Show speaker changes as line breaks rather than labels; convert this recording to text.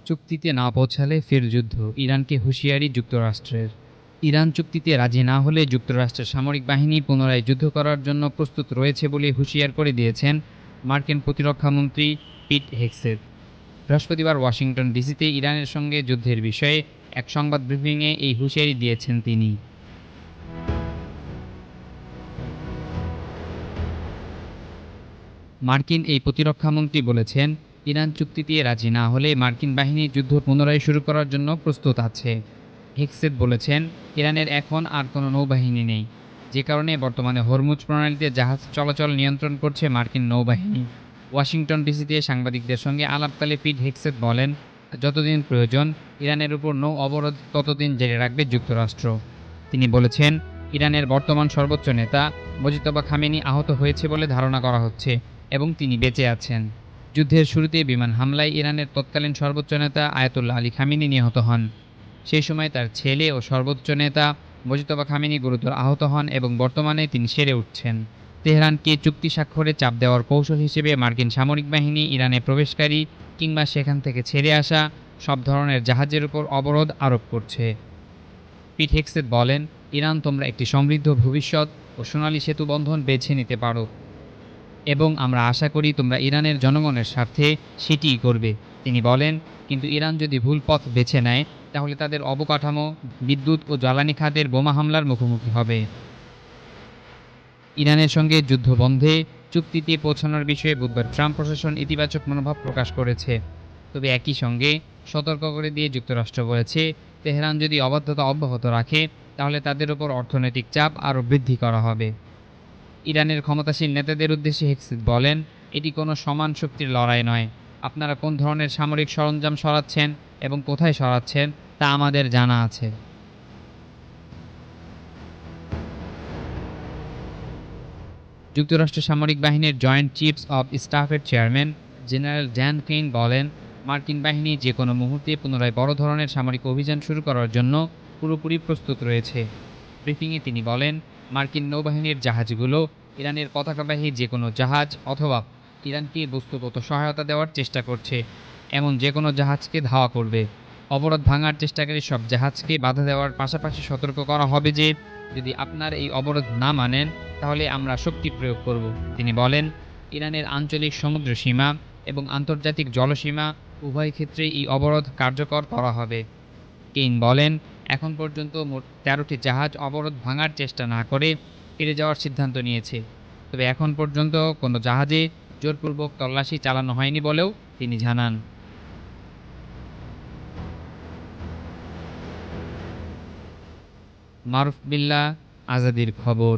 চুক্তিতে না পৌঁছালে ফের যুদ্ধ, ইরানকে হুঁশিয়ারি যুক্তরাষ্ট্রের। ইরান চুক্তিতে রাজি না হলে যুক্তরাষ্ট্রের সামরিক বাহিনী পুনরায় যুদ্ধ করার জন্য প্রস্তুত রয়েছে বলে হুঁশিয়ার করে দিয়েছেন মার্কিন প্রতিরক্ষামন্ত্রী পিট হেগসেথ। বৃহস্পতিবার ওয়াশিংটন ডিসিতে ইরানের সঙ্গে যুদ্ধের বিষয়ে এক সংবাদ ব্রিফিংয়ে এই হুঁশিয়ারি দিয়েছেন তিনি। মার্কিন এই প্রতিরক্ষামন্ত্রী বলেছেন, ইরান চুক্তিতে রাজি না হলে মার্কিন বাহিনী যুদ্ধ পুনরায় শুরু করার জন্য প্রস্তুত আছে। হেগসেথ বলেছেন, ইরানের এখন আর কোনো নৌবাহিনী নেই, যে কারণে বর্তমানে হরমুজ প্রণালীতে জাহাজ চলাচল নিয়ন্ত্রণ করছে মার্কিন নৌবাহিনী। ওয়াশিংটন ডিসিতে সাংবাদিকদের সঙ্গে আলাপকালে পিট হেগসেথ বলেন, যতদিন প্রয়োজন ইরানের উপর নৌ অবরোধ ততদিন জারি রাখবে যুক্তরাষ্ট্র। তিনি বলেছেন, ইরানের বর্তমান সর্বোচ্চ নেতা মুজতবা খামেনি আহত হয়েছে বলে ধারণা করা হচ্ছে এবং তিনি বেঁচে আছেন। যুদ্ধের শুরুতে বিমান হামলায় ইরানের তৎকালীন সর্বোচ্চ নেতা আয়াতুল্লাহ আলী খামেনি নিহত হন। সেই সময় তার ছেলে ও সর্বোচ্চ নেতা মুজতবা খামেনি গুরুতর আহত হন এবং বর্তমানে তিনি সেরে উঠছেন। তেহরানকে চুক্তি স্বাক্ষরে চাপ দেওয়ার কৌশল হিসেবে মার্কিন সামরিক বাহিনী ইরানে প্রবেশকারী কিংবা সেখান থেকে ছেড়ে আসা সব ধরনের জাহাজের উপর অবরোধ আরোপ করছে। পিট হেগসেথ বলেন, ইরান তোমরা একটি সমৃদ্ধ ভবিষ্যৎ ও সোনালী সেতু বন্ধন বেছে নিতে পারো এবং আমরা আশা করি তোমরা ইরানের জনগণের স্বার্থে সেটিই করবে। তিনি বলেন, কিন্তু ইরান যদি ভুল পথ বেছে নেয় তাহলে তাদের অবকাঠামো, বিদ্যুৎ ও জ্বালানি খাতের বোমা হামলার মুখোমুখি হবে। ইরানের সঙ্গে যুদ্ধ বন্ধে চুক্তিতে পৌঁছানোর বিষয়ে বুধবার ট্রাম্প প্রশাসন ইতিবাচক মনোভাব প্রকাশ করেছে। তবে একই সঙ্গে সতর্ক করে দিয়ে যুক্তরাষ্ট্র বলেছে, তেহরান যদি অবাধ্যতা অব্যাহত রাখে তাহলে তাদের ওপর অর্থনৈতিক চাপ আরও বৃদ্ধি করা হবে। ইরানের ক্ষমতাসীন নেতাদের উদ্দেশ্যে হেগসেথ বলেন, এটি কোনো সমান শক্তির লড়াই নয়। আপনারা কোন ধরনের সামরিক সরঞ্জাম সরাচ্ছেন এবং কোথায় সরাচ্ছেন তা আমাদের জানা আছে। যুক্তরাষ্ট্র সামরিক বাহিনীর জয়েন্ট চিফস অব স্টাফের চেয়ারম্যান জেনারেল ড্যান কেইন বলেন, মার্কিন বাহিনী যে কোনো মুহূর্তে পুনরায় বড় ধরনের সামরিক অভিযান শুরু করার জন্য পুরোপুরি প্রস্তুত রয়েছে। ব্রিফিংয়ে তিনি বলেন, মার্কিন নৌবাহিনীর জাহাজগুলো ইরানের পতাকাবাহী যে কোনো জাহাজ অথবা ইরানকে বস্তুগত সহায়তা দেওয়ার চেষ্টা করছে, এমন যে কোনো জাহাজকে ধাওয়া করবে। অবরোধ ভাঙার চেষ্টাকারী সব জাহাজকে বাধা দেওয়ার পাশাপাশি সতর্ক করা হবে যে যদি আপনার এই অবরোধ না মানেন তাহলে আমরা শক্তি প্রয়োগ করব। তিনি বলেন, ইরানের আঞ্চলিক সমুদ্র সীমা এবং আন্তর্জাতিক জলসীমা উভয় ক্ষেত্রেই এই অবরোধ কার্যকর করা হবে। কেইন বলেন, এখন পর্যন্ত মোট ১৩টি জাহাজ অবরোধ ভাঙার চেষ্টা না করে ফিরে যাওয়ার সিদ্ধান্ত নিয়েছে। তবে এখন পর্যন্ত কোনো জাহাজে জোরপূর্বক তল্লাশি চালানো হয়নি বলেও তিনি জানান। মারুফ বিল্লাহ, আজাদীর খবর।